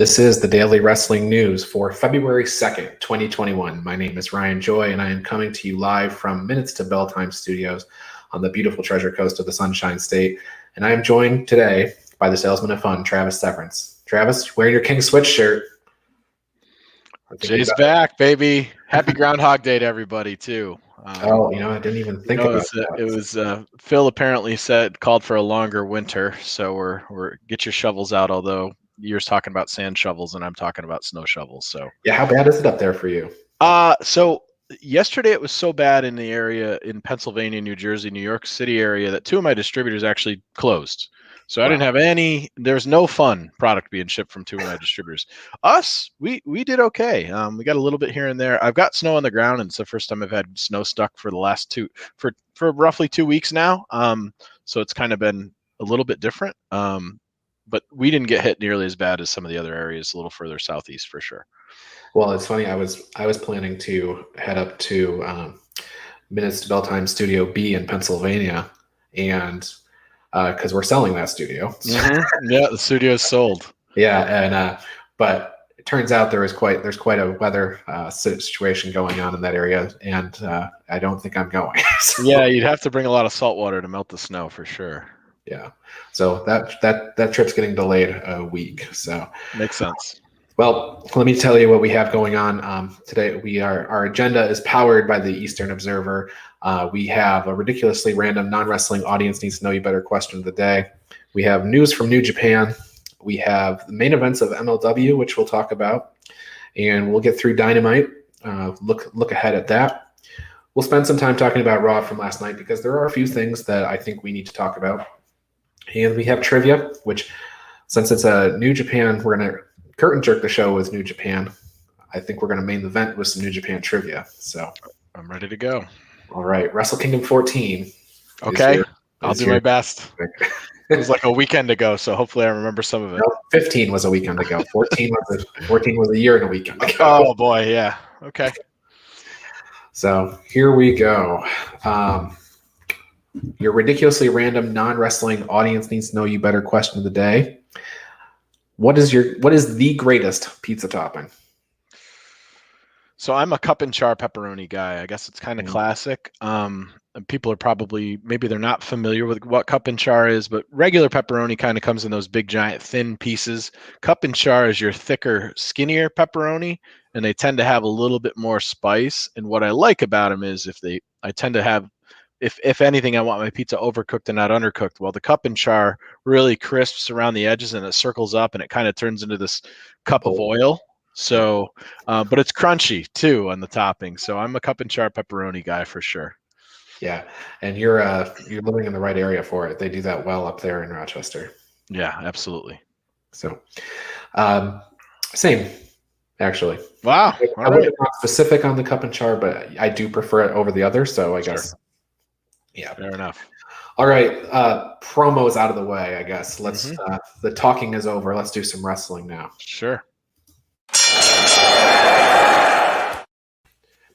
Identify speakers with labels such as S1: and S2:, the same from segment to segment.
S1: This is the Daily Wrestling News for February 2nd, 2021. My name is Ryan Joy, and I am coming to you live from Minutes to Bell Time Studios on the beautiful Treasure Coast of the Sunshine State. And I am joined today by the salesman of fun, Travis Severance. Travis, wearing your King Switch shirt.
S2: Jay's back, baby. Happy Groundhog Day to everybody, too.
S1: I didn't even think about that.
S2: It was Phil apparently called for a longer winter, so we're get your shovels out, although you're talking about sand shovels and I'm talking about snow shovels. So
S1: yeah, how bad is it up there for you?
S2: So yesterday it was so bad in the area in Pennsylvania, New Jersey, New York City area that two of my distributors actually closed. So I didn't have there's no fun product being shipped from two of my distributors. Us, we did okay. We got a little bit here and there. I've got snow on the ground, and it's the first time I've had snow stuck for the last for roughly 2 weeks now. So it's kind of been a little bit different. But we didn't get hit nearly as bad as some of the other areas a little further southeast for sure.
S1: Well, it's funny. I was planning to head up to Minutes to Bell Time Studio B in Pennsylvania, and because we're selling that studio.
S2: Mm-hmm. Yeah, the studio's sold.
S1: Yeah, and but it turns out there's quite a weather situation going on in that area, and I don't think I'm going.
S2: So. Yeah, you'd have to bring a lot of salt water to melt the snow for sure.
S1: Yeah, so that trip's getting delayed a week. So
S2: makes sense.
S1: Well, let me tell you what we have going on today. Our agenda is powered by the Eastern Observer. We have a ridiculously random non-wrestling audience needs to know you better question of the day. We have news from New Japan. We have the main events of MLW, which we'll talk about, and we'll get through Dynamite. Look ahead at that. We'll spend some time talking about Raw from last night because there are a few things that I think we need to talk about. And we have trivia, which since it's a New Japan, we're going to curtain jerk the show with New Japan. I think we're going to main event with some New Japan trivia. So
S2: I'm ready to go.
S1: All right. Wrestle Kingdom 14.
S2: Okay. I'll do my best. It was like a weekend ago, so hopefully I remember some of it.
S1: No, 15 was a weekend ago. 14 was a year and a weekend ago.
S2: Oh, boy. Yeah. Okay.
S1: So here we go. Your ridiculously random non-wrestling audience needs to know you better question of the day. What is the greatest pizza topping?
S2: So I'm a cup and char pepperoni guy. I guess it's kind of classic. And people are probably, maybe they're not familiar with what cup and char is, but regular pepperoni kind of comes in those big, giant, thin pieces. Cup and char is your thicker, skinnier pepperoni, and they tend to have a little bit more spice. And what I like about them is I tend to have, if anything, I want my pizza overcooked and not undercooked. Well, the cup and char really crisps around the edges and it circles up and it kind of turns into this cup of oil. So, but it's crunchy too on the topping. So I'm a cup and char pepperoni guy for sure.
S1: Yeah, and you're living in the right area for it. They do that well up there in Rochester.
S2: Yeah, absolutely.
S1: So, same, actually.
S2: Wow.
S1: I wasn't specific on the cup and char, but I do prefer it over the other. So I guess. Yeah,
S2: fair enough.
S1: All right, promos out of the way, I guess. Let's the talking is over. Let's do some wrestling now.
S2: Sure.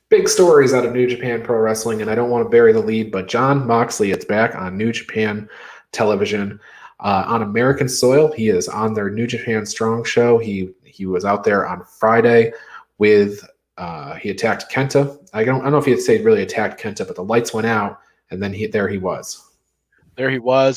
S1: Big stories out of New Japan Pro Wrestling, and I don't want to bury the lead, but Jon Moxley is back on New Japan television on American soil. He is on their New Japan Strong show. He was out there on Friday with he attacked Kenta. I don't know if he really attacked Kenta, but the lights went out. And then there he was.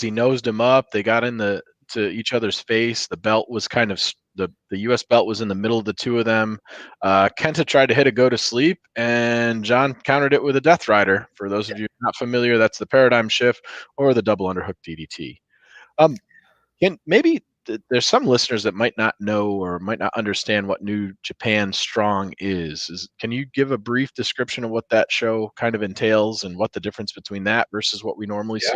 S2: He nosed him up. They got to each other's face. The belt was kind of the U.S. belt was in the middle of the two of them. Kenta tried to hit a go to sleep, and John countered it with a Death Rider. For those of you not familiar, that's the paradigm shift or the double underhook DDT. Maybe there's some listeners that might not know or might not understand what New Japan Strong is. Can you give a brief description of what that show kind of entails and what the difference between that versus what we normally see?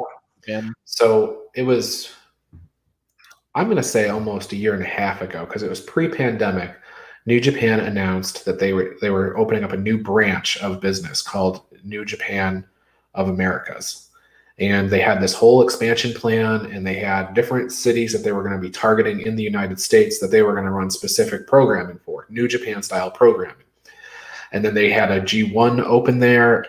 S1: So it was, I'm going to say almost a year and a half ago, because it was pre-pandemic. New Japan announced that they were opening up a new branch of business called New Japan of Americas. And they had this whole expansion plan, and they had different cities that they were going to be targeting in the United States that they were going to run specific programming for, New Japan style programming. And then they had a G1 open there.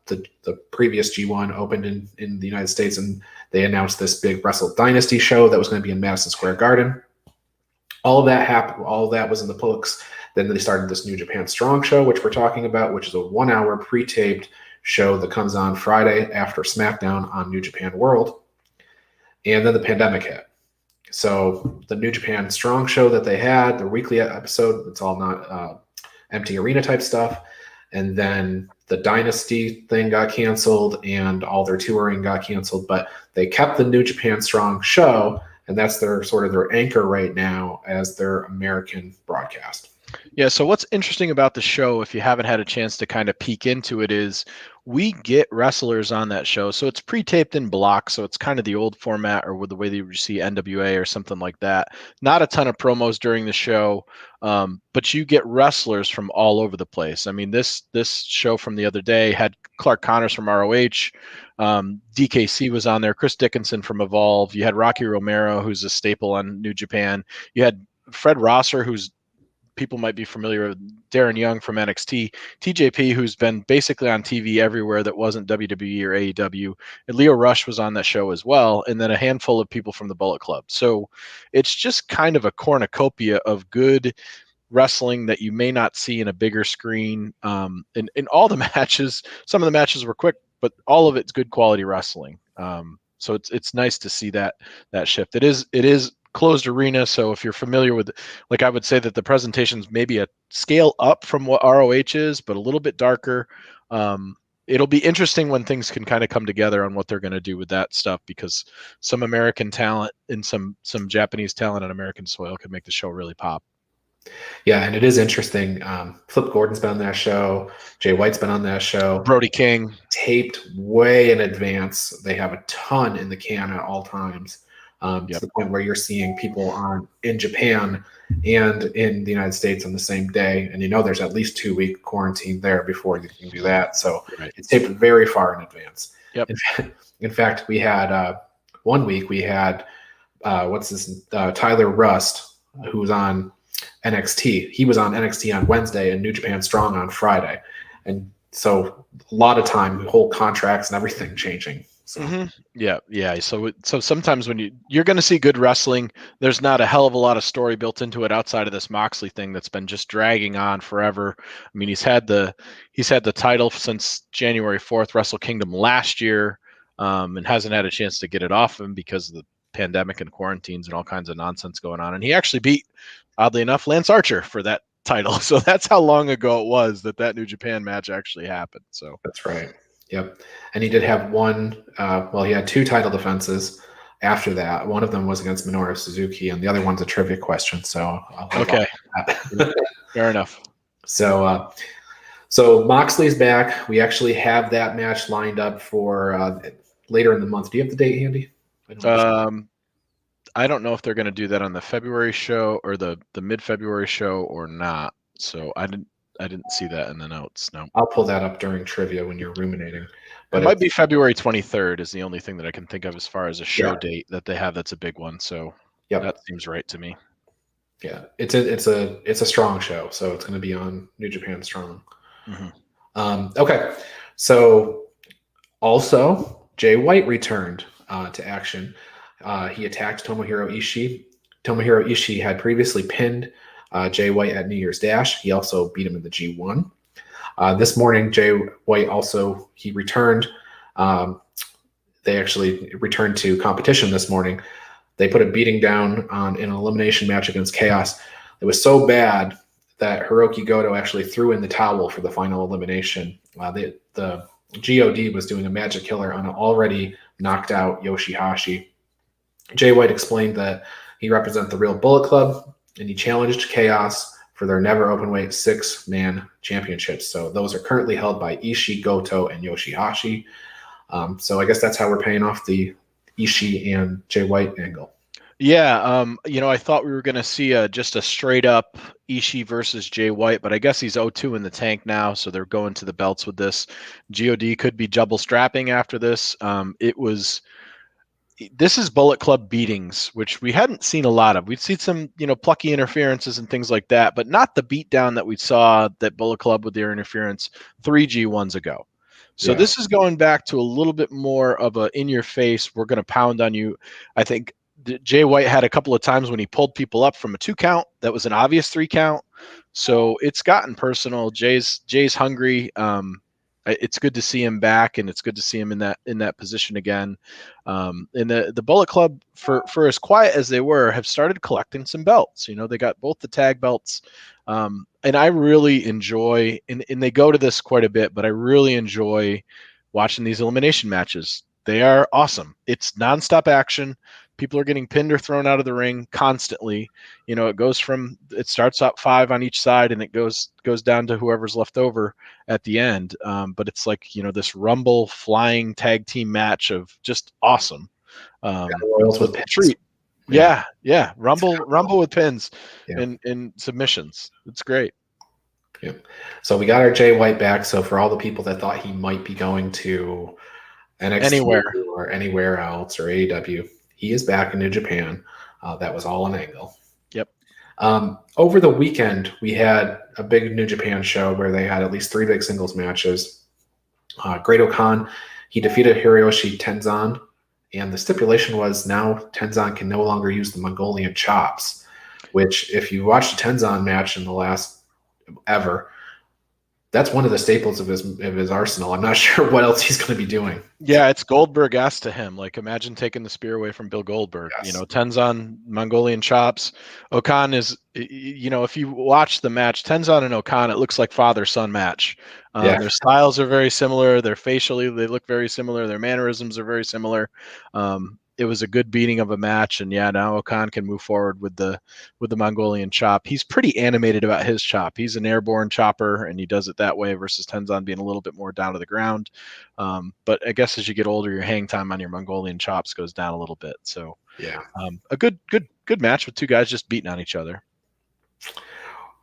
S1: The previous G1 opened in the United States, and they announced this big Wrestle Dynasty show that was going to be in Madison Square Garden. All of that happened. All of that was in the books. Then they started this New Japan Strong show, which we're talking about, which is a 1 hour pre-taped show that comes on Friday after SmackDown on New Japan World. And then the pandemic hit. So the New Japan Strong show that they had, their weekly episode, it's all not empty arena type stuff. And then the Dynasty thing got canceled and all their touring got canceled. But they kept the New Japan Strong show, and that's their sort of their anchor right now as their American broadcast.
S2: Yeah, so what's interesting about the show, if you haven't had a chance to kind of peek into it, is we get wrestlers on that show. So it's pre-taped in blocks, so it's kind of the old format or with the way that you see NWA or something like that. Not a ton of promos during the show, but you get wrestlers from all over the place. I mean, this show from the other day had Clark Connors from ROH. DKC was on there, Chris Dickinson from Evolve. You had Rocky Romero, who's a staple on New Japan. You had Fred Rosser, who's people might be familiar with, Darren Young from NXT, TJP, who's been basically on TV everywhere that wasn't WWE or AEW, and Leo Rush was on that show as well, and then a handful of people from the Bullet Club. So it's just kind of a cornucopia of good wrestling that you may not see in a bigger screen. In all the matches, some of the matches were quick, but all of it's good quality wrestling. So it's nice to see that shift. It is closed arena, so if you're familiar with, like, I would say that the presentation's maybe a scale up from what ROH is, but a little bit darker. It'll be interesting when things can kind of come together on what they're going to do with that stuff, because some American talent and some Japanese talent on American soil could make the show really pop.
S1: Yeah, and it is interesting. Flip Gordon's been on that show. Jay White's been on that show.
S2: Brody King.
S1: Taped way in advance. They have a ton in the can at all times. To the point where you're seeing people on in Japan and in the United States on the same day. And there's at least 2-week quarantine there before you can do that. So It's taped very far in advance.
S2: Yep.
S1: In fact, we had 1 week, we had, Tyler Rust, who was on NXT. He was on NXT on Wednesday and New Japan Strong on Friday. And so a lot of time, whole contracts and everything changing. So.
S2: Mm-hmm. Yeah. So sometimes when you're going to see good wrestling, there's not a hell of a lot of story built into it outside of this Moxley thing that's been just dragging on forever. I mean, he's had the title since January 4th, Wrestle Kingdom last year, and hasn't had a chance to get it off him because of the pandemic and quarantines and all kinds of nonsense going on. And he actually beat, oddly enough, Lance Archer for that title. So that's how long ago it was that New Japan match actually happened. So
S1: that's right. Yep. And he did have he had 2 title defenses after that. One of them was against Minoru Suzuki, and the other one's a trivia question. So
S2: okay. Fair enough.
S1: So Moxley's back. We actually have that match lined up for later in the month. Do you have the date handy?
S2: I don't know if they're going to do that on the February show or the mid-February show or not. So I didn't see that in the notes. No.
S1: I'll pull that up during trivia when you're ruminating.
S2: But it might be February 23rd is the only thing that I can think of as far as a show date that they have. That's a big one. So that seems right to me.
S1: Yeah, it's a strong show, so it's going to be on New Japan Strong. Mm-hmm. Okay, so also Jay White returned to action. He attacked Tomohiro Ishii. Tomohiro Ishii had previously pinned Jay White at New Year's Dash. He also beat him in the G1. This morning, Jay White he returned. They actually returned to competition this morning. They put a beating down on an elimination match against Chaos. It was so bad that Hiroki Goto actually threw in the towel for the final elimination. The GOD was doing a magic killer on an already knocked out Yoshihashi. Jay White explained that he represents the real Bullet Club, and he challenged Chaos for their never openweight 6-man championships. So those are currently held by Ishii, Goto, and Yoshihashi. So I guess that's how we're paying off the Ishii and Jay White angle.
S2: Yeah, I thought we were going to see just a straight up Ishii versus Jay White, but I guess he's 0-2 in the tank now, so they're going to the belts with this. GOD could be double strapping after this. This is Bullet Club beatings, which we hadn't seen a lot of. We'd seen some, plucky interferences and things like that, but not the beatdown that we saw that Bullet Club with their interference 3 G1s ago. So This is going back to a little bit more of a in your face, we're going to pound on you. I think Jay White had a couple of times when he pulled people up from a 2 count that was an obvious 3 count. So it's gotten personal. Jay's hungry. It's good to see him back, and it's good to see him in that position again. And the Bullet Club, for as quiet as they were, have started collecting some belts. They got both the tag belts, and I really enjoy. And they go to this quite a bit, but I really enjoy watching these elimination matches. They are awesome. It's nonstop action. People are getting pinned or thrown out of the ring constantly. It starts out 5 on each side, and it goes down to whoever's left over at the end. But it's like, this Rumble flying tag team match of just awesome.
S1: Royals with pins.
S2: Treat. Yeah. Rumble with pins and submissions. It's great.
S1: Yeah. So we got our Jay White back. So for all the people that thought he might be going to NXT or anywhere else or AEW, he is back in New Japan. That was all an angle.
S2: Yep.
S1: Over the weekend, we had a big New Japan show where they had at least 3 big singles matches. Great-O-Khan, he defeated Hiroshi Tenzan, and the stipulation was now Tenzan can no longer use the Mongolian chops, which if you watch the Tenzan match in the last ever, that's one of the staples of his arsenal. I'm not sure what else he's going to be doing.
S2: Yeah, it's Goldberg-esque to him. Like, imagine taking the spear away from Bill Goldberg.
S1: Yes.
S2: Tenzan, Mongolian chops. O-Khan is, if you watch the match, Tenzan and O-Khan, it looks like father-son match. Their styles are very similar. They're facially, they look very similar. Their mannerisms are very similar. It was a good beating of a match, and now O-Khan can move forward with the Mongolian chop. He's pretty animated about his chop. He's an airborne chopper, and he does it that way versus Tenzan being a little bit more down to the ground. But I guess as you get older, your hang time on your Mongolian chops goes down a little bit. So a good match with 2 guys just beating on each other.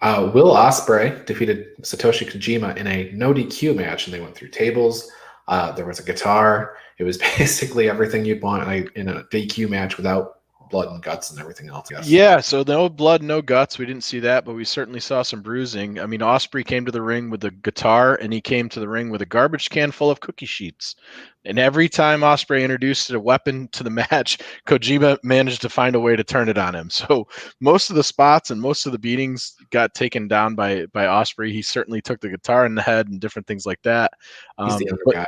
S1: Will Ospreay defeated Satoshi Kojima in a no DQ match, and they went through tables. There was a guitar. It was basically everything you'd want in a DQ match without blood and guts and everything else. Yes.
S2: Yeah, so no blood, no guts. We didn't see that, but we certainly saw some bruising. I mean, Ospreay came to the ring with a guitar, and he came to the ring with a garbage can full of cookie sheets. And every time Ospreay introduced a weapon to the match, Kojima managed to find a way to turn it on him. So most of the spots and most of the beatings got taken down by Ospreay. He certainly took the guitar in the head and different things like that.
S1: He's the other guy.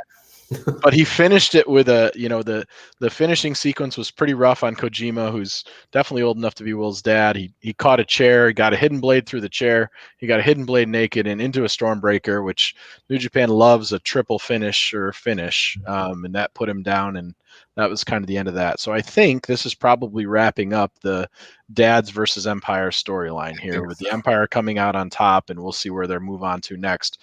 S2: But he finished it with the finishing sequence was pretty rough on Kojima, who's definitely old enough to be Will's dad. He caught a chair, he got a hidden blade through the chair, he got a hidden blade naked and into a Stormbreaker, which New Japan loves a triple finish, and that put him down, and that was kind of the end of that. So I think this is probably wrapping up the Dads versus Empire storyline here, with the Empire coming out on top, and we'll see where they move on to next.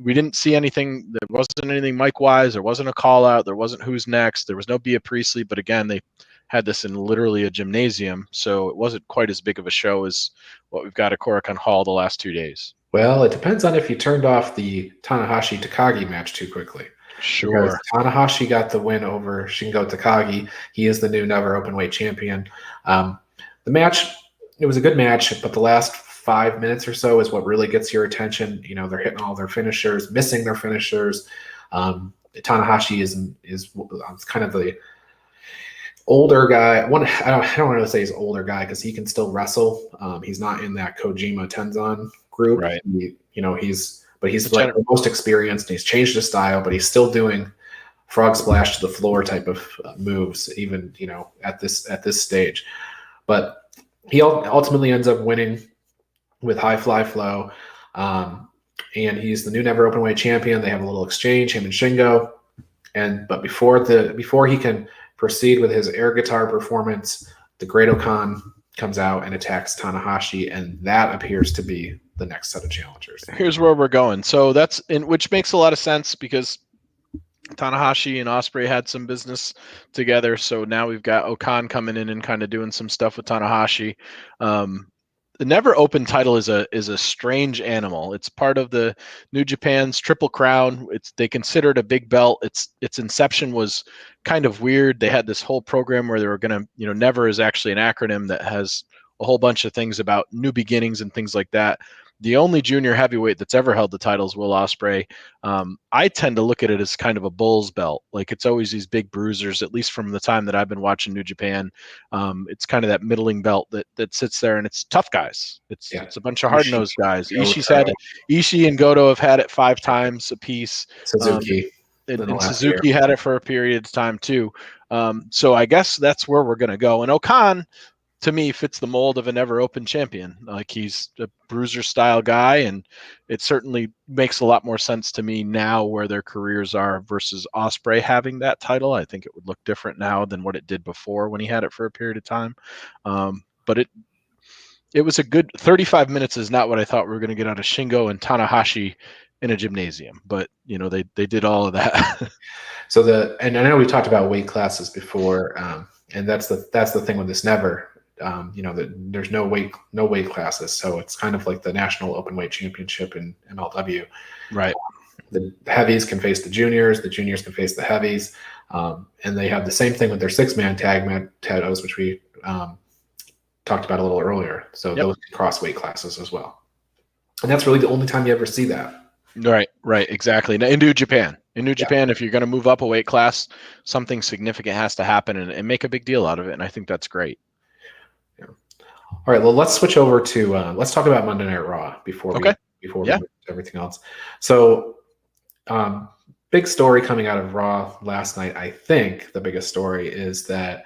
S2: We didn't see anything. There wasn't anything Mike-wise. There wasn't a call-out. There wasn't who's next. There was no Bea Priestley. But again, they had this in literally a gymnasium, so it wasn't quite as big of a show as what we've got at Korakuen Hall the last 2 days.
S1: Well, it depends on if you turned off the Tanahashi-Takagi match too quickly.
S2: Sure.
S1: Because Tanahashi got the win over Shingo Takagi. He is the new Never Openweight champion. The match, it was a good match, but the last 5 minutes or so is what really gets your attention. They're hitting all their finishers, missing their finishers. Tanahashi is kind of the older guy. I don't want to say he's an older guy because he can still wrestle. He's not in that Kojima Tenzan group.
S2: Right.
S1: He's like the most experienced. And he's changed his style, but he's still doing frog splash to the floor type of moves, even at this stage. But he ultimately ends up winning with high fly flow, and he's the new Never Openweight champion. They have a little exchange, him and Shingo, but before he can proceed with his air guitar performance, the Great-O-Khan comes out and attacks Tanahashi, and that appears to be the next set of challengers.
S2: Here's where we're going. So which makes a lot of sense because Tanahashi and Ospreay had some business together. So now we've got O-Khan coming in and kind of doing some stuff with Tanahashi. The Never Open title is a strange animal. It's part of the New Japan's Triple Crown. They consider it a big belt. Its inception was kind of weird. They had this whole program where they were going to, Never is actually an acronym that has a whole bunch of things about new beginnings and things like that. The only junior heavyweight that's ever held the title is Will Ospreay. I tend to look at it as kind of a bull's belt. Like it's always these big bruisers, at least from the time that I've been watching New Japan. It's kind of that middling belt that sits there, and it's tough guys. It's a bunch of hard-nosed guys. Ishii and Goto have had it 5 times apiece.
S1: Suzuki.
S2: And Suzuki had it for a period of time too. So I guess that's where we're going to go. And Okan, to me, fits the mold of a never open champion. Like he's a bruiser style guy, and it certainly makes a lot more sense to me now where their careers are versus Ospreay having that title. I think it would look different now than what it did before when he had it for a period of time. But it was a good 35 minutes is not what I thought we were going to get out of Shingo and Tanahashi in a gymnasium, but they did all of that.
S1: And I know we talked about weight classes before, and that's the thing with this never. That there's no weight classes, so it's kind of like the National Openweight Championship in MLW.
S2: Right.
S1: The heavies can face the juniors can face the heavies, and they have the same thing with their 6-man tag titles, which we talked about a little earlier. So those can cross weight classes as well, and that's really the only time you ever see that.
S2: Right, exactly. Now, in New Japan, if you're going to move up a weight class, something significant has to happen and make a big deal out of it, and I think that's great.
S1: All right, well, let's switch over to let's talk about Monday Night Raw before we move to everything else. So, big story coming out of Raw last night. I think the biggest story is that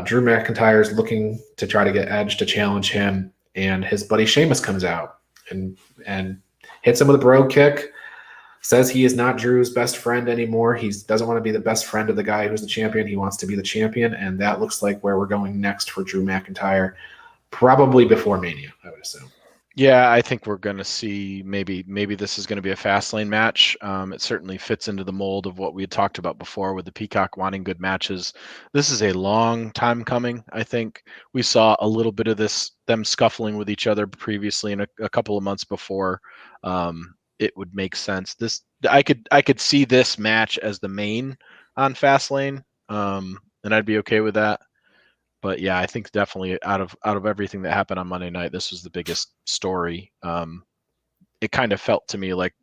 S1: Drew McIntyre is looking to try to get Edge to challenge him, and his buddy Sheamus comes out and hits him with a bro kick. Says he is not Drew's best friend anymore. He doesn't want to be the best friend of the guy who's the champion. He wants to be the champion, and that looks like where we're going next for Drew McIntyre. Probably before Mania, I would assume.
S2: Yeah, I think we're going to see maybe this is going to be a Fastlane match. It certainly fits into the mold of what we had talked about before with the Peacock wanting good matches. This is a long time coming. I think we saw a little bit of them scuffling with each other previously in a couple of months before. It would make sense. I could see this match as the main on Fastlane, and I'd be okay with that. But yeah, I think definitely out of everything that happened on Monday night, this was the biggest story. It kind of felt to me like,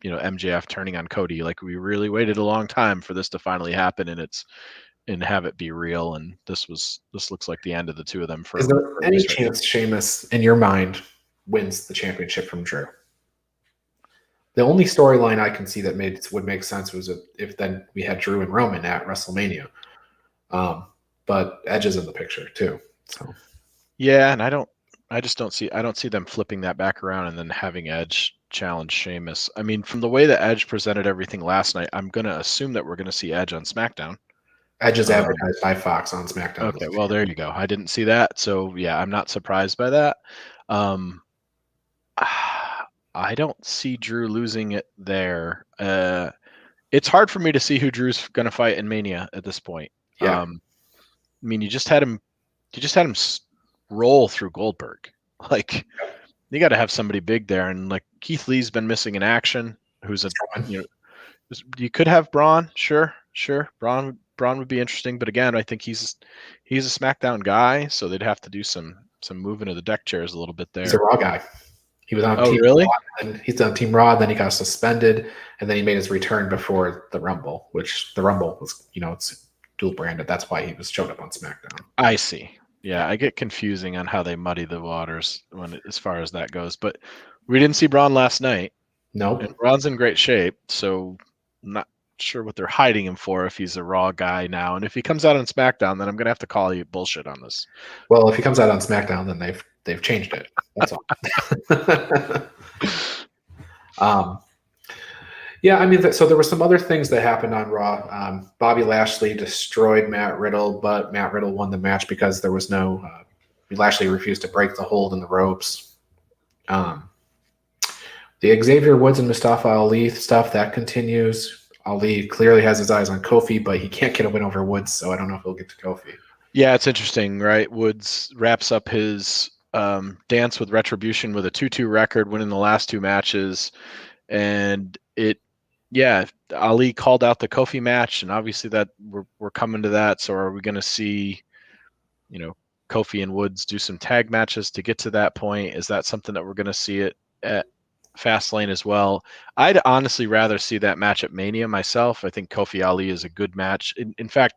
S2: MJF turning on Cody. Like we really waited a long time for this to finally happen, and have it be real. And this looks like the end of the two of them.
S1: Is there any chance Sheamus, in your mind, wins the championship from Drew? The only storyline I can see that would make sense was if then we had Drew and Roman at WrestleMania. But Edge is in the picture too. So
S2: yeah, and I don't see them flipping that back around and then having Edge challenge Sheamus. I mean, from the way that Edge presented everything last night, I'm gonna assume that we're gonna see Edge on SmackDown.
S1: Edge is advertised by Fox on SmackDown.
S2: Okay, well there you go. I didn't see that, so yeah, I'm not surprised by that. I don't see Drew losing it there. It's hard for me to see who Drew's gonna fight in Mania at this point.
S1: Yeah.
S2: I mean, you just had him roll through Goldberg. Like, you got to have somebody big there, and like Keith Lee's been missing in action. You could have Braun, sure. Braun would be interesting, but again, I think he's a SmackDown guy, so they'd have to do some moving of the deck chairs a little bit there.
S1: He's a Raw guy. He was on Team
S2: really?
S1: Raw, and he's on Team Raw. Then he got suspended, and then he made his return before the Rumble, which the Rumble was, it's dual branded. That's why he showed up on SmackDown.
S2: I see. Yeah, I get confusing on how they muddy the waters as far as that goes. But we didn't see Braun last night.
S1: Nope.
S2: And Braun's in great shape, so I'm not sure what they're hiding him for if he's a Raw guy now. And if he comes out on SmackDown, then I'm gonna have to call you bullshit on this.
S1: Well, if he comes out on SmackDown, then they've changed it. That's all. Yeah, I mean, so there were some other things that happened on Raw. Bobby Lashley destroyed Matt Riddle, but Matt Riddle won the match because there was Lashley refused to break the hold in the ropes. The Xavier Woods and Mustafa Ali stuff, that continues. Ali clearly has his eyes on Kofi, but he can't get a win over Woods, so I don't know if he'll get to Kofi.
S2: Yeah, it's interesting, right? Woods wraps up his dance with Retribution with a 2-2 record, winning the last 2 matches, and Ali called out the Kofi match, and obviously that we're coming to that. So are we going to see, Kofi and Woods do some tag matches to get to that point? Is that something that we're going to see at at Fastlane as well. I'd honestly rather see that match at Mania myself. I think Kofi Ali is a good match. In fact,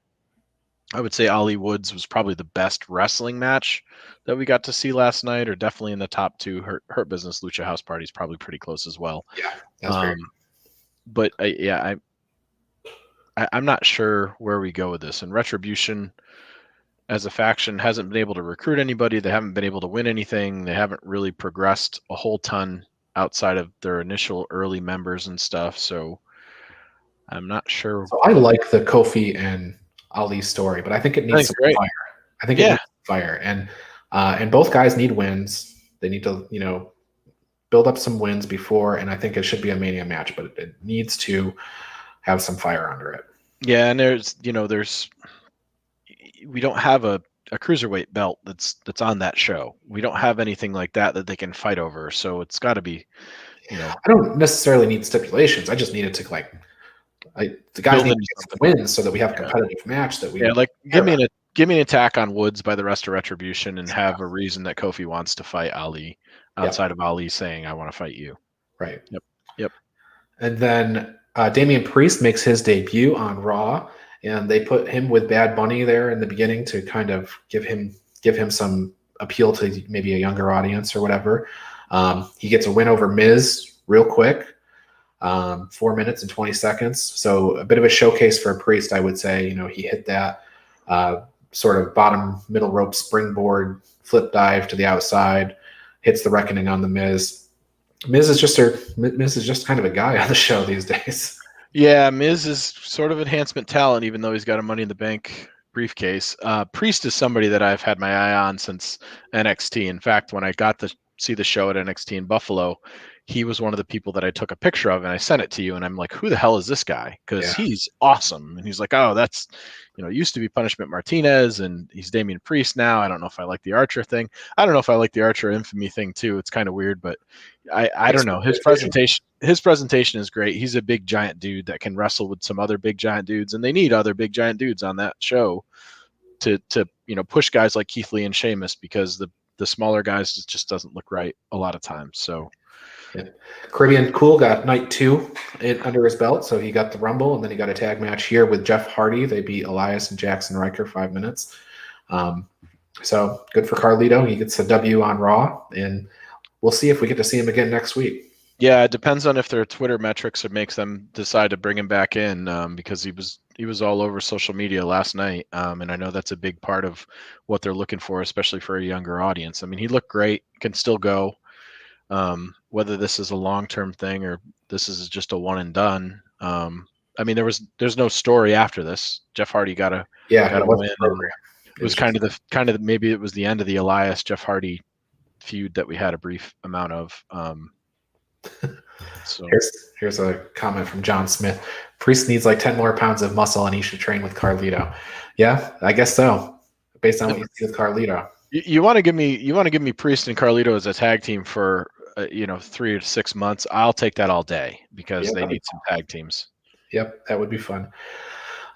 S2: I would say Ali Woods was probably the best wrestling match that we got to see last night, or definitely in the top two. Hurt Business Lucha House Party is probably pretty close as well.
S1: Yeah, that's very.
S2: But I'm not sure where we go with this. And Retribution, as a faction, hasn't been able to recruit anybody. They haven't been able to win anything. They haven't really progressed a whole ton outside of their initial early members and stuff. So I'm not sure.
S1: So I like the Kofi and Ali story, but I think it needs some fire. I think it needs fire, and both guys need wins. They need to, build up some wins before, and I think it should be a Mania match, but it needs to have some fire under it.
S2: Yeah, and there's we don't have a cruiserweight belt that's on that show. We don't have anything like that they can fight over. So it's got to be,
S1: I don't necessarily need stipulations. I just need it to the guys need to get some wins so that we have a competitive match that we.
S2: Yeah, like give me an attack on Woods by the rest of Retribution and have a reason that Kofi wants to fight Ali outside of Ali saying I want to fight you.
S1: Right.
S2: Yep.
S1: And then Damian Priest makes his debut on Raw. And they put him with Bad Bunny there in the beginning to kind of give him some appeal to maybe a younger audience or whatever. He gets a win over Miz real quick, 4 minutes and 20 seconds. So a bit of a showcase for Priest, I would say. He hit that sort of bottom middle rope springboard flip dive to the outside, hits the Reckoning on the Miz. Miz is just kind of a guy on the show these days.
S2: Yeah, Miz is sort of enhancement talent, even though he's got a Money in the Bank briefcase. Priest is somebody that I've had my eye on since NXT. In fact, when I got to see the show at NXT in Buffalo, he was one of the people that I took a picture of, and I sent it to you, and I'm like, who the hell is this guy? Because he's awesome. And he's like, oh, that's, it used to be Punishment Martinez, and he's Damian Priest now. I don't know if I like the Archer thing. I don't know if I like the Archer infamy thing, too. It's kind of weird, but I don't know. His presentation is great. He's a big, giant dude that can wrestle with some other big, giant dudes, and they need other big, giant dudes on that show to push guys like Keith Lee and Sheamus, because the smaller guys just doesn't look right a lot of times. So
S1: Caribbean Cool got night 2 under his belt, so he got the Rumble, and then he got a tag match here with Jeff Hardy. They beat Elias and Jackson Riker 5 minutes. So good for Carlito. He gets a W on Raw, and we'll see if we get to see him again next week.
S2: Yeah, it depends on if their Twitter metrics makes them decide to bring him back in, because he was all over social media last night, and I know that's a big part of what they're looking for, especially for a younger audience. I mean, he looked great, can still go. Whether this is a long-term thing or this is just a one and done. I mean, there's no story after this. Jeff Hardy got a win. It was kind of maybe it was the end of the Elias Jeff Hardy feud that we had a brief amount of. So
S1: here's a comment from John Smith. Priest needs like 10 more pounds of muscle, and he should train with Carlito. Yeah, I guess so. Based on what you see with Carlito.
S2: You want to give me Priest and Carlito as a tag team for 3 to 6 months. I'll take that all day, because they need some tag teams.
S1: Yep, that would be fun.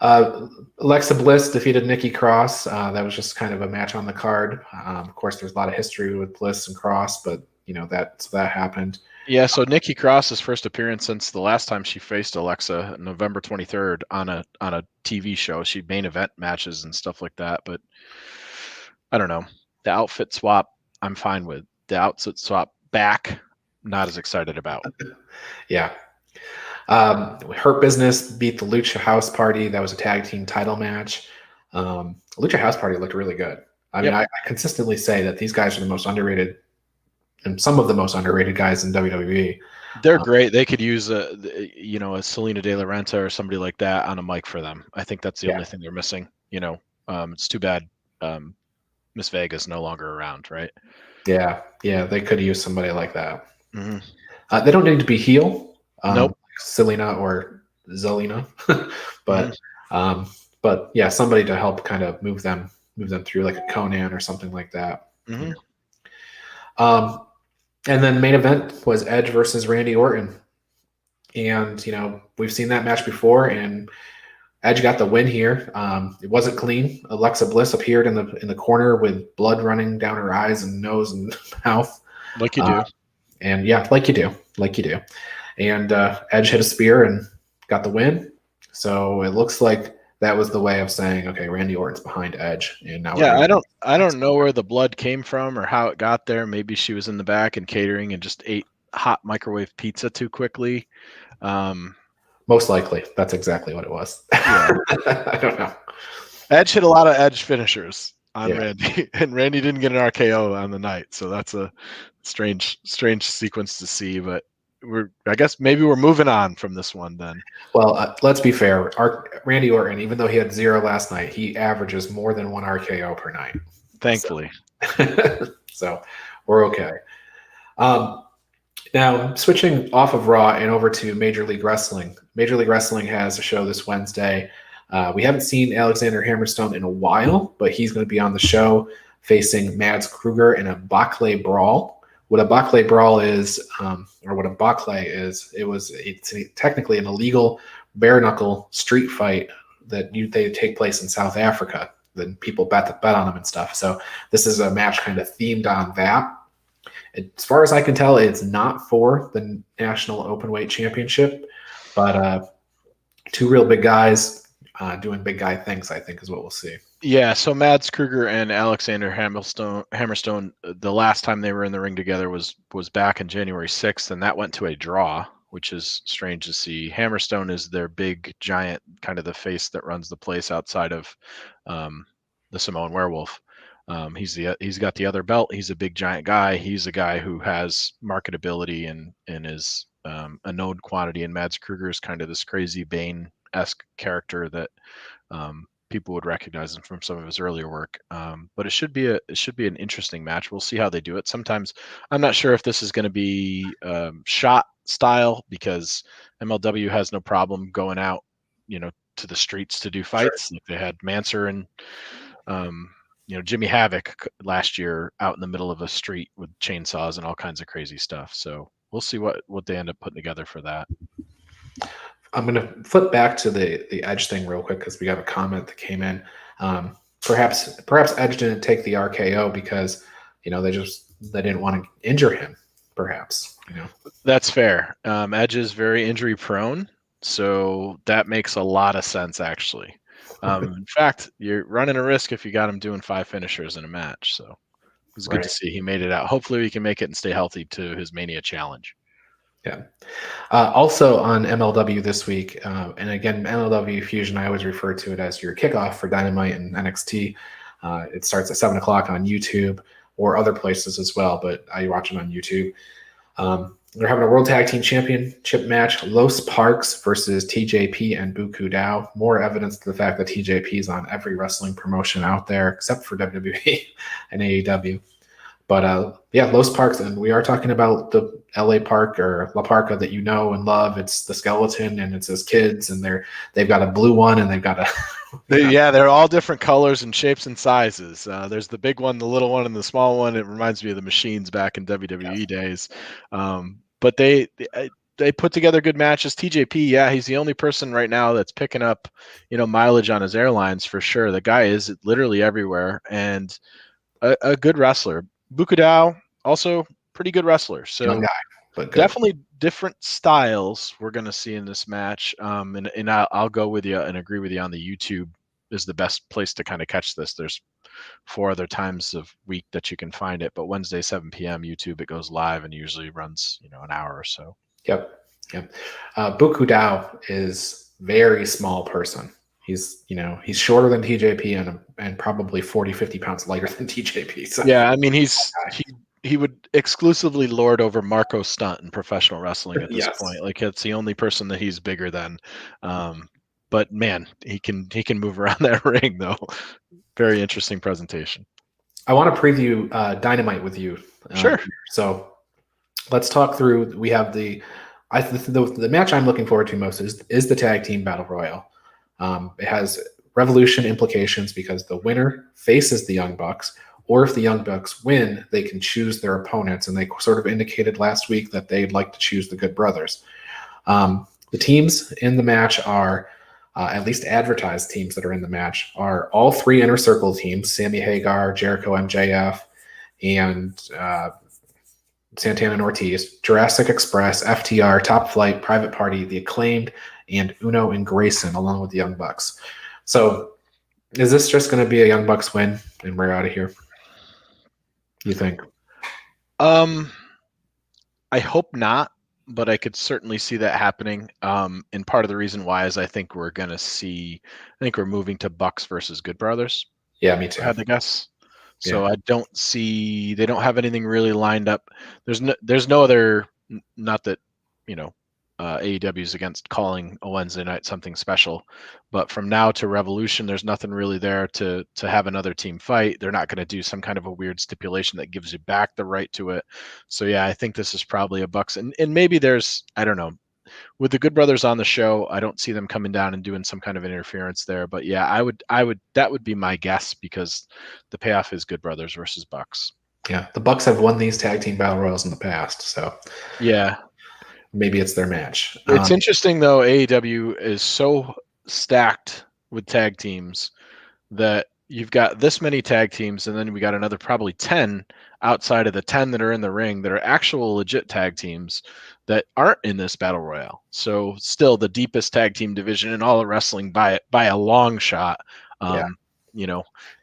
S1: Alexa Bliss defeated Nikki Cross. That was just kind of a match on the card. Of course, there's a lot of history with Bliss and Cross, but that happened.
S2: Yeah, so Nikki Cross's first appearance since the last time she faced Alexa, November 23rd, on a TV show. She main event matches and stuff like that, but I don't know. The outfit swap, I'm fine with. The outfit swap back, not as excited about.
S1: Yeah. Hurt Business beat the Lucha House Party. That was a tag team title match. Lucha House Party looked really good. I mean, I consistently say that these guys are the most underrated, and some of the most underrated guys in WWE.
S2: They're great. They could use a Selena De La Renta or somebody like that on a mic for them. I think that's the only thing they're missing. It's too bad Miss Vega's no longer around, right?
S1: Yeah, they could use somebody like that.
S2: Mm-hmm.
S1: They don't need to be heel.
S2: Nope.
S1: Selena or Zelina, but yeah, somebody to help kind of move them through, like a Conan or something like that.
S2: Mm-hmm.
S1: And then main event was Edge versus Randy Orton, and we've seen that match before, and Edge got the win here. It wasn't clean. Alexa Bliss appeared in the corner with blood running down her eyes and nose and mouth,
S2: like you do.
S1: And yeah, like you do. And Edge hit a spear and got the win. So it looks like that was the way of saying, okay, Randy Orton's behind Edge, and now
S2: Yeah,
S1: we're going.
S2: I don't know where the blood came from or how it got there. Maybe she was in the back and catering and just ate hot microwave pizza too quickly.
S1: Most likely, that's exactly what it was.
S2: Yeah.
S1: I don't know.
S2: Edge hit a lot of Edge finishers on
S1: Yeah.
S2: Randy, and Randy didn't get an RKO on the night, so that's a strange sequence to see. But I guess maybe we're moving on from this one then.
S1: Well, let's be fair. Randy Orton, even though he had 0 last night, he averages more than 1 RKO per night.
S2: Thankfully.
S1: So we're okay. Now, switching off of Raw and over to Major League Wrestling. Major League Wrestling has a show this Wednesday. We haven't seen Alexander Hammerstone in a while, but he's going to be on the show facing Mads Kruger in a Backley Brawl. What a Backley Brawl is, or what a Backley is, it's technically an illegal bare-knuckle street fight that they take place in South Africa. Then people bet on them and stuff. So this is a match kind of themed on that. As far as I can tell, it's not for the National Openweight Championship, but 2 real big guys doing big guy things, I think, is what we'll see.
S2: Yeah, so Mads Kruger and Alexander Hammerstone, the last time they were in the ring together was back in January 6th, and that went to a draw, which is strange to see. Hammerstone is their big, giant, kind of the face that runs the place outside of the Samoan Werewolf. He's got the other belt. He's a big, giant guy. He's a guy who has marketability and is a known quantity. And Mads Kruger is kind of this crazy Bane-esque character that people would recognize him from some of his earlier work. But it should be an interesting match. We'll see how they do it. Sometimes I'm not sure if this is going to be shot style, because MLW has no problem going out, to the streets to do fights.
S1: Sure.
S2: Like they had Mansoor and Jimmy Havoc last year out in the middle of a street with chainsaws and all kinds of crazy stuff. So we'll see what they end up putting together for that.
S1: I'm going to flip back to the Edge thing real quick because we got a comment that came in. Perhaps Edge didn't take the RKO because they didn't want to injure him. Perhaps
S2: that's fair. Edge is very injury prone, so that makes a lot of sense actually. In fact, you're running a risk if you got him doing 5 finishers in a match. So it was good to see he made it out. Hopefully, he can make it and stay healthy to his Mania challenge.
S1: Yeah. Also on MLW this week, and again, MLW Fusion, I always refer to it as your kickoff for Dynamite and NXT. It starts at 7 o'clock on YouTube or other places as well, but I watch it on YouTube. They're having a World Tag Team Championship match, Los Parks versus TJP and Buku Dao. More evidence to the fact that TJP is on every wrestling promotion out there except for WWE and AEW. But Los Parks, and we are talking about the LA Park or La Parka that you know and love. It's the skeleton and it's his kids, and they've got a blue one and they've got a
S2: they're all different colors and shapes and sizes. There's the big one, the little one, and the small one. It reminds me of the Machines back in WWE days. But they put together good matches. TJP, he's the only person right now that's picking up mileage on his airlines for sure. The guy is literally everywhere and a good wrestler. Buku Dao, also pretty good wrestler. So
S1: young guy, but good.
S2: Definitely different styles we're going to see in this match. And I'll go with you and agree with you on the YouTube is the best place to kind of catch this. There's 4 other times of week that you can find it, but Wednesday, 7 p.m. YouTube, it goes live and usually runs, an hour or so.
S1: Yep. Buku Dao is very small person. He's shorter than TJP and probably 40, 50 pounds lighter than TJP. So.
S2: Yeah, I mean, he would exclusively lord over Marco Stunt in professional wrestling at this point. Like it's the only person that he's bigger than. But man, he can move around that ring though. Very interesting presentation.
S1: I want to preview Dynamite with you.
S2: Sure.
S1: So let's talk through. We have the match I'm looking forward to most is the tag team battle royal. It has Revolution implications because the winner faces the Young Bucks, or if the Young Bucks win, they can choose their opponents, and they sort of indicated last week that they'd like to choose the Good Brothers. The teams in the match are, at least advertised teams that are in the match, are all 3 Inner Circle teams, Sammy Hagar, Jericho MJF, and Santana and Ortiz, Jurassic Express, FTR, Top Flight, Private Party, The Acclaimed, and Uno and Grayson, along with the Young Bucks. So is this just going to be a Young Bucks win and we're out of here? You think?
S2: I hope not, but I could certainly see that happening. And part of the reason why is I think we're moving to Bucks versus Good Brothers.
S1: Yeah, me too.
S2: I had to guess. So I don't see, they don't have anything really lined up. There's no other, not that, AEW is against calling a Wednesday night something special, but from now to Revolution, there's nothing really there to have another team fight. They're not going to do some kind of a weird stipulation that gives you back the right to it. So yeah, I think this is probably a Bucks, and maybe there's, I don't know, with the Good Brothers on the show, I don't see them coming down and doing some kind of interference there. But yeah, that would be my guess, because the payoff is Good Brothers versus Bucks.
S1: Yeah, the Bucks have won these tag team battle royals in the past, so
S2: yeah,
S1: maybe it's their match.
S2: It's interesting though. AEW is so stacked with tag teams that you've got this many tag teams, and then we got another probably 10 outside of the 10 that are in the ring that are actual legit tag teams that aren't in this battle royale. So still the deepest tag team division in all of wrestling by a long shot. And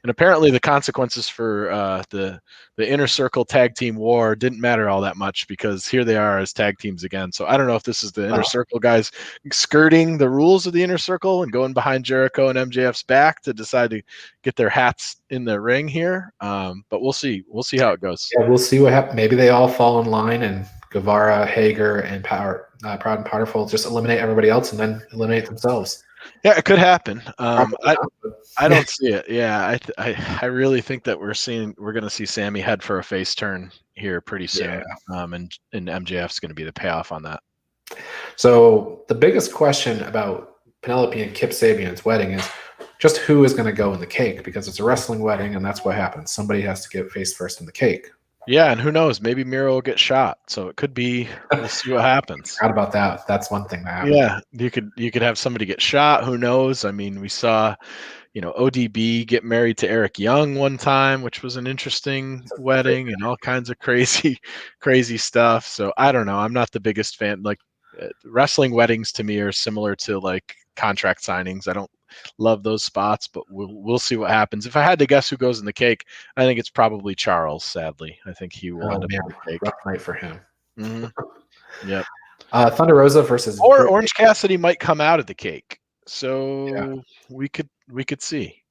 S2: apparently the consequences for the Inner Circle tag team war didn't matter all that much, because here they are as tag teams again. So I don't know if this is the Inner Circle guys skirting the rules of the Inner Circle and going behind Jericho and MJF's back to decide to get their hats in the ring here. But we'll see. We'll see how it goes.
S1: Yeah, we'll see what happens. Maybe they all fall in line, and Guevara, Hager, and Proud and Powerful just eliminate everybody else and then eliminate themselves.
S2: Yeah, it could happen. I don't see it. Yeah, I really think that we're going to see Sammy head for a face turn here pretty soon. Yeah. And MJF's going to be the payoff on that.
S1: So the biggest question about Penelope and Kip Sabian's wedding is just who is going to go in the cake, because it's a wrestling wedding and that's what happens. Somebody has to get face first in the cake.
S2: Yeah, and who knows? Maybe Miro will get shot, so it could be. We'll see what happens.
S1: Forgot about that. That's one thing that happened.
S2: Yeah, you could have somebody get shot. Who knows? I mean, we saw, ODB get married to Eric Young one time, which was an interesting wedding, and all kinds of crazy stuff. So I don't know. I'm not the biggest fan. Like wrestling weddings to me are similar to like contract signings. I don't love those spots, but we'll see what happens. If I had to guess who goes in the cake, I think it's probably Charles. Sadly, I think he will end up in the cake.
S1: Rough night for him.
S2: Mm-hmm. Yep.
S1: Thunder Rosa versus
S2: Orange Cassidy might come out of the cake, so we could see.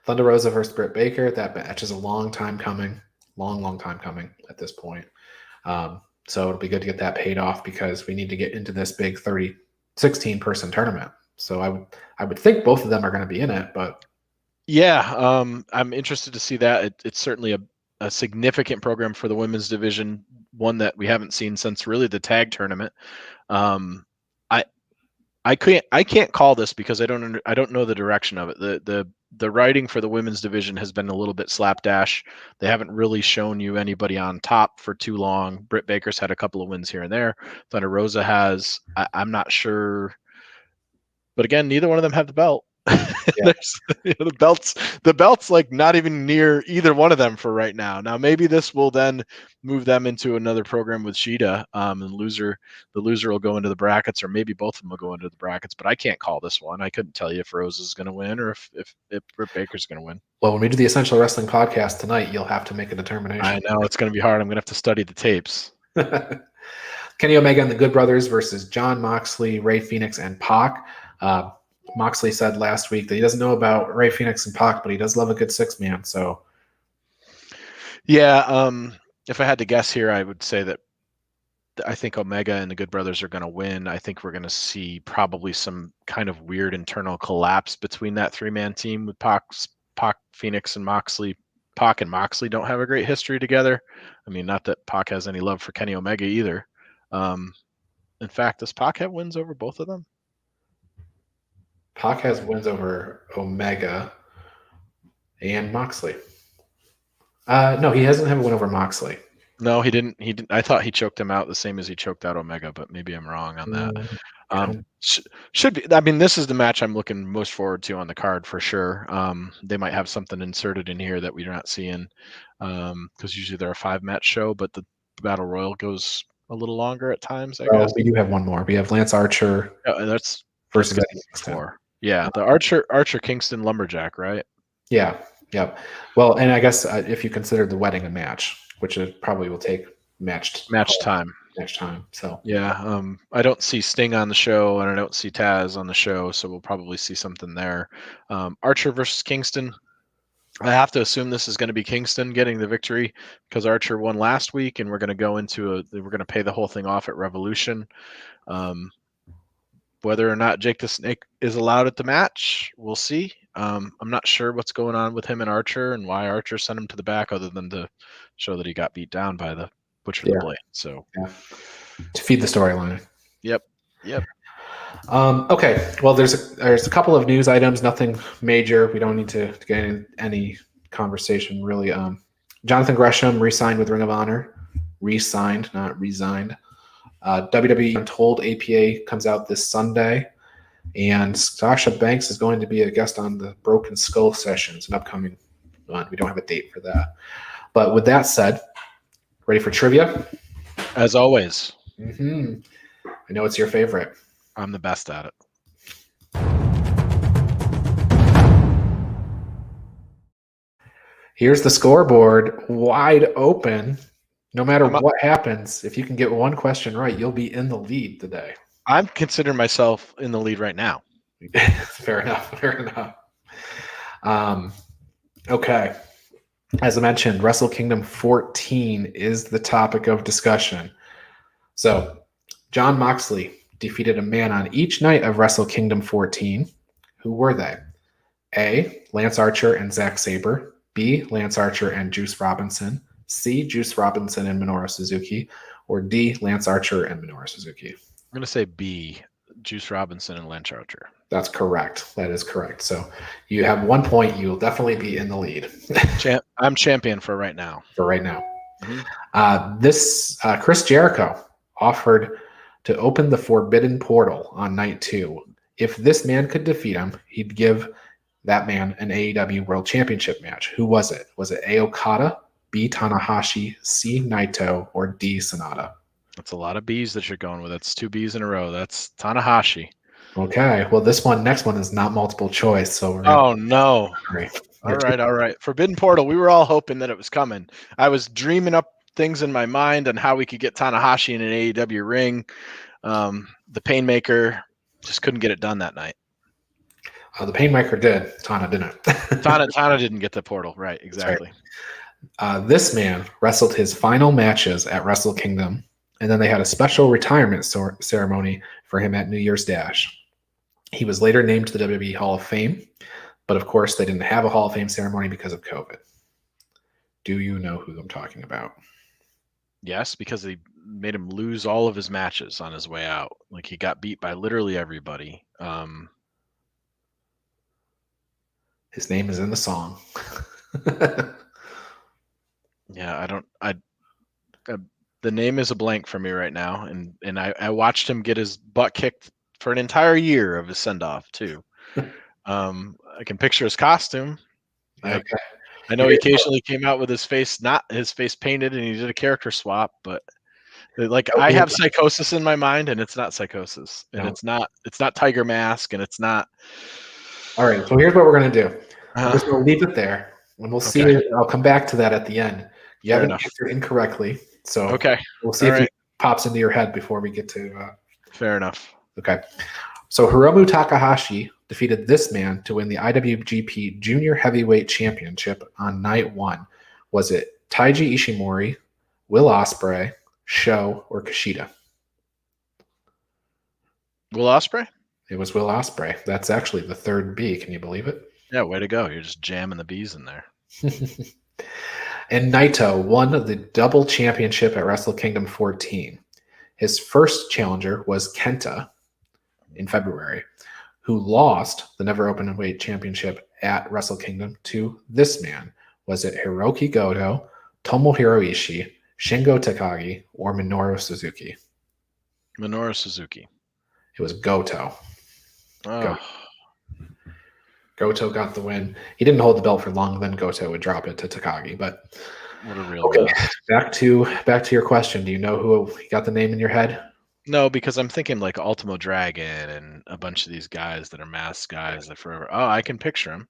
S1: Thunder Rosa versus Britt Baker. That match is a long time coming, long time coming at this point. So it'll be good to get that paid off, because we need to get into this big 16 person tournament. So I would think both of them are going to be in it, but
S2: yeah, I'm interested to see that. It's certainly a significant program for the women's division, one that we haven't seen since really the tag tournament. I can't call this because I don't know the direction of it. The writing for the women's division has been a little bit slapdash. They haven't really shown you anybody on top for too long. Britt Baker's had a couple of wins here and there. Thunder Rosa has. I'm not sure. But again, neither one of them have the belt. Yeah. The belt's like not even near either one of them for right now. Now maybe this will then move them into another program with Shida, and the loser will go into the brackets, or maybe both of them will go into the brackets. But I can't call this one. I couldn't tell you if Rose is going to win or if Britt Baker's going to win.
S1: Well, when we do the Essential Wrestling podcast tonight, you'll have to make a determination.
S2: I know it's going to be hard. I'm going to have to study the tapes.
S1: Kenny Omega and the Good Brothers versus Jon Moxley, Rey Fenix, and Pac. Moxley said last week that he doesn't know about Rey Fenix and Pac, but he does love a good six-man. So,
S2: yeah, if I had to guess here, I would say that I think Omega and the Good Brothers are going to win. I think we're going to see probably some kind of weird internal collapse between that three-man team with Pac, Fenix, and Moxley. Pac and Moxley don't have a great history together. I mean, not that Pac has any love for Kenny Omega either. In fact, does Pac have wins over both of them?
S1: Pac has wins over Omega and Moxley. No, he hasn't had a win over Moxley.
S2: No, he didn't. He didn't. I thought he choked him out the same as he choked out Omega, but maybe I'm wrong on that.
S1: Yeah.
S2: Should be. I mean, this is the match I'm looking most forward to on the card for sure. They might have something inserted in here that we're not seeing, because usually they're a 5-match show, but the Battle Royal goes a little longer at times, I guess.
S1: We do have one more. We have Lance Archer
S2: That's
S1: versus
S2: good
S1: Eddie Kingston.
S2: before. Yeah, the Archer Kingston Lumberjack, right?
S1: Yeah. Yep. Well, and I guess if you consider the wedding a match, which it probably will take match
S2: time.
S1: So
S2: yeah, I don't see Sting on the show, and I don't see Taz on the show, so we'll probably see something there. Archer versus Kingston. I have to assume this is going to be Kingston getting the victory because Archer won last week, and we're going to go into we're going to pay the whole thing off at Revolution. Whether or not Jake the Snake is allowed at the match, we'll see. I'm not sure what's going on with him and Archer and why Archer sent him to the back, other than to show that he got beat down by the Butcher the Blade. So
S1: to feed the storyline.
S2: Yep.
S1: Okay. Well, there's a couple of news items. Nothing major. We don't need to get in any conversation really. Jonathan Gresham re-signed with Ring of Honor. Re-signed, not resigned. WWE Untold APA comes out this Sunday, and Sasha Banks is going to be a guest on the Broken Skull Sessions, an upcoming one. We don't have a date for that. But with that said, ready for trivia?
S2: As always.
S1: I know it's your favorite.
S2: I'm the best at it.
S1: Here's the scoreboard, wide open. No matter what happens, if you can get one question right, you'll be in the lead today.
S2: I'm considering myself in the lead right now.
S1: Fair enough. Okay. As I mentioned, Wrestle Kingdom 14 is the topic of discussion. So, Jon Moxley defeated a man on each night of Wrestle Kingdom 14. Who were they? A. Lance Archer and Zack Sabre. B. Lance Archer and Juice Robinson. C. Juice Robinson and Minoru Suzuki. Or D. Lance Archer and Minoru Suzuki. I'm
S2: going to say B. Juice Robinson and Lance Archer.
S1: That's correct. That is correct. So you have 1 point. You will definitely be in the lead.
S2: I'm champion for right now.
S1: This Chris Jericho offered to open the Forbidden Portal on night 2. If this man could defeat him, he'd give that man an AEW World Championship match. Who was it? Was it A. Okada, B. Tanahashi, C. Naito, or D. Sonata?
S2: That's a lot of B's that you're going with. That's 2 B's in a row. That's Tanahashi.
S1: Okay. Well, next one is not multiple choice. So
S2: oh no! All right. Forbidden Portal. We were all hoping that it was coming. I was dreaming up things in my mind on how we could get Tanahashi in an AEW ring. The Painmaker just couldn't get it done that night.
S1: The Painmaker did. Tana didn't.
S2: Tana didn't get the portal. Right. Exactly.
S1: Right. This man wrestled his final matches at Wrestle Kingdom, and then they had a special retirement ceremony for him at New Year's Dash. He was later named to the WWE Hall of Fame, but of course they didn't have a Hall of Fame ceremony because of COVID. Do you know who I'm talking about?
S2: Yes, because they made him lose all of his matches on his way out. Like, he got beat by literally everybody.
S1: His name is in the song.
S2: Yeah, the name is a blank for me right now, and I watched him get his butt kicked for an entire year of his send-off too. I can picture his costume.
S1: Okay.
S2: I know he occasionally came out with his face painted, and he did a character swap, but I have Psychosis in my mind, and it's not Psychosis, and it's not Tiger Mask, and it's not.
S1: All right, so here's what we're gonna do. I'm just gonna leave it there, and we'll see. Okay. I'll come back to that at the end. You haven't answered incorrectly, so we'll see if it pops into your head before we get to.
S2: Fair enough.
S1: Okay, so Hiromu Takahashi defeated this man to win the IWGP Junior Heavyweight Championship on night 1. Was it Taiji Ishimori, Will Ospreay, Sho, or Kushida?
S2: Will Ospreay?
S1: It was Will Ospreay. That's actually the 3rd B. Can you believe it?
S2: Yeah, way to go. You're just jamming the B's in there.
S1: And Naito won the double championship at Wrestle Kingdom 14. His first challenger was Kenta in February, who lost the Never Openweight Championship at Wrestle Kingdom to this man. Was it Hiroki Goto, Tomohiro Ishii, Shingo Takagi, or Minoru Suzuki?
S2: Minoru Suzuki.
S1: It was Goto.
S2: Oh.
S1: Goto got the win. He didn't hold the belt for long, then Goto would drop it to Takagi. But
S2: what a real mess.
S1: Back to your question. Do you know who you got the name in your head?
S2: No, because I'm thinking like Ultimo Dragon and a bunch of these guys that are masked guys that forever. Oh, I can picture him.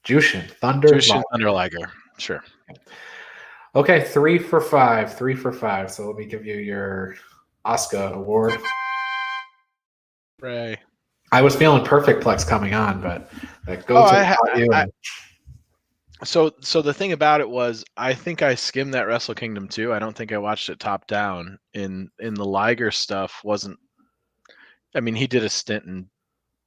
S1: Jushin Thunder
S2: Liger. Sure.
S1: Okay, 3 for 5. 3 for 5. So let me give you your Asuka award.
S2: Ray.
S1: I was feeling Perfect Plex coming on, but that goes
S2: So the thing about it was, I think I skimmed that Wrestle Kingdom too. I don't think I watched it top down. In the Liger stuff wasn't. I mean, he did a stint in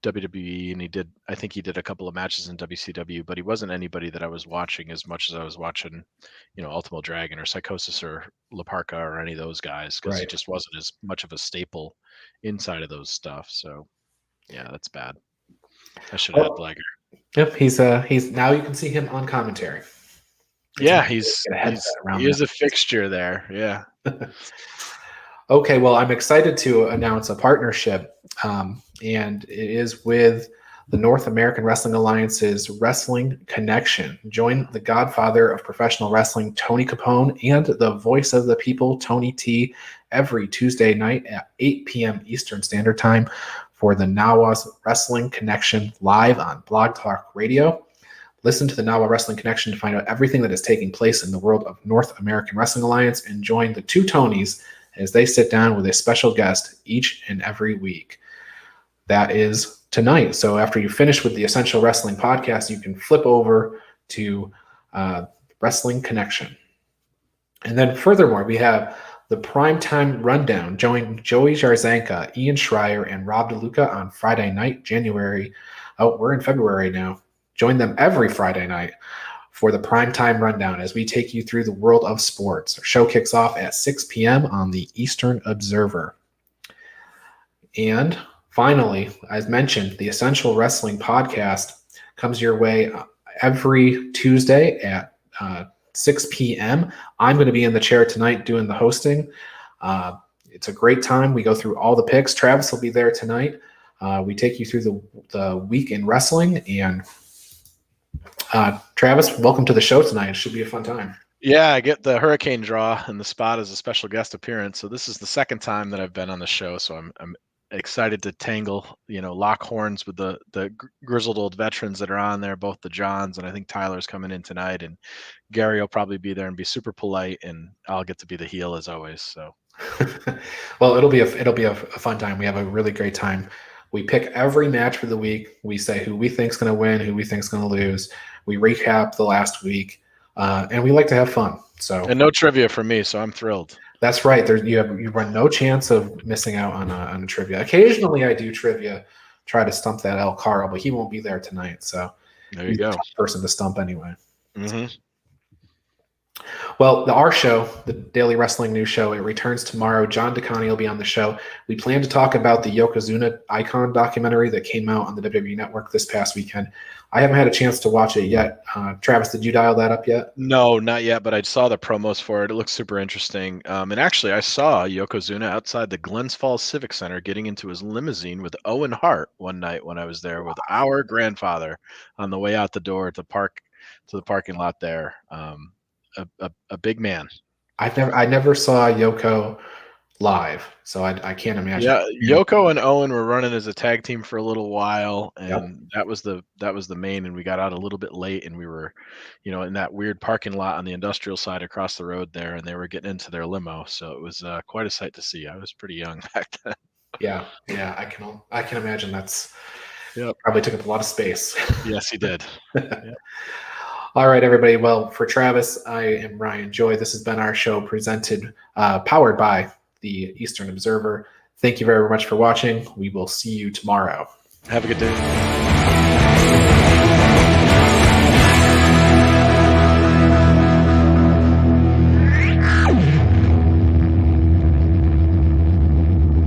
S2: WWE, and I think he did a couple of matches in WCW, but he wasn't anybody that I was watching as much as I was watching, Ultimo Dragon or Psychosis or La Parka or any of those guys, because he just wasn't as much of a staple inside of those stuff. So, yeah, that's bad. I should have had Liger.
S1: Yep, he's now you can see him on commentary.
S2: He is a fixture there. Yeah.
S1: Okay, well, I'm excited to announce a partnership, and it is with the North American Wrestling Alliance's Wrestling Connection. Join the godfather of professional wrestling, Tony Capone, and the voice of the people, Tony T, every Tuesday night at 8 p.m. Eastern Standard Time for the Nawa's Wrestling Connection live on Blog Talk Radio. Listen to the Nawa Wrestling Connection to find out everything that is taking place in the world of North American Wrestling Alliance, and join the two Tonys as they sit down with a special guest each and every week. That is tonight. So after you finish with the Essential Wrestling Podcast, you can flip over to Wrestling Connection. And then furthermore, we have the Primetime Rundown. Join Joey Jarzanka, Ian Schreier, and Rob DeLuca on Friday night, January. Oh, we're in February now. Join them every Friday night for the Primetime Rundown as we take you through the world of sports. Our show kicks off at 6 p.m. on the Eastern Observer. And finally, as mentioned, the Essential Wrestling Podcast comes your way every Tuesday at 6 p.m. I'm going to be in the chair tonight doing the hosting. It's a great time. We go through all the picks. Travis will be there tonight. We take you through the week in wrestling. And Travis, welcome to the show tonight. It should be a fun time.
S2: Yeah, I get the hurricane draw and the spot as a special guest appearance. So this is the second time that I've been on the show. So I'm excited to lock horns with the grizzled old veterans that are on there, both the Johns, and I think Tyler's coming in tonight, and Gary will probably be there and be super polite, and I'll get to be the heel as always. So,
S1: well, it'll be a fun time. We have a really great time. We pick every match for the week. We say who we think's going to win, who we think's going to lose. We recap the last week, and we like to have fun. And
S2: no trivia for me, so I'm thrilled.
S1: That's right. You run no chance of missing out on trivia. Occasionally, I do trivia, try to stump that El Carl, but he won't be there tonight. So
S2: there you go.
S1: He's a tough person to stump anyway.
S2: Mm-hmm.
S1: Well, our show, the Daily Wrestling News Show, it returns tomorrow. John DeConnie will be on the show. We plan to talk about the Yokozuna Icon documentary that came out on the WWE Network this past weekend. I haven't had a chance to watch it yet. Travis, did you dial that up yet?
S2: No, not yet, but I saw the promos for it. It looks super interesting. And actually, I saw Yokozuna outside the Glens Falls Civic Center getting into his limousine with Owen Hart one night when I was there with our grandfather on the way out the door to the parking lot there. A big man.
S1: I never saw Yoko live, so I can't imagine.
S2: Yeah, Yoko and Owen were running as a tag team for a little while, and that was the main. And we got out a little bit late, and we were, in that weird parking lot on the industrial side across the road there, and they were getting into their limo. So it was quite a sight to see. I was pretty young back then.
S1: Yeah, I can imagine. That's probably took up a lot of space.
S2: Yes, he did. Yep.
S1: All right, everybody. Well, for Travis, I am Ryan Joy. This has been our show powered by the Eastern Observer. Thank you very much for watching. We will see you tomorrow.
S2: Have a good day.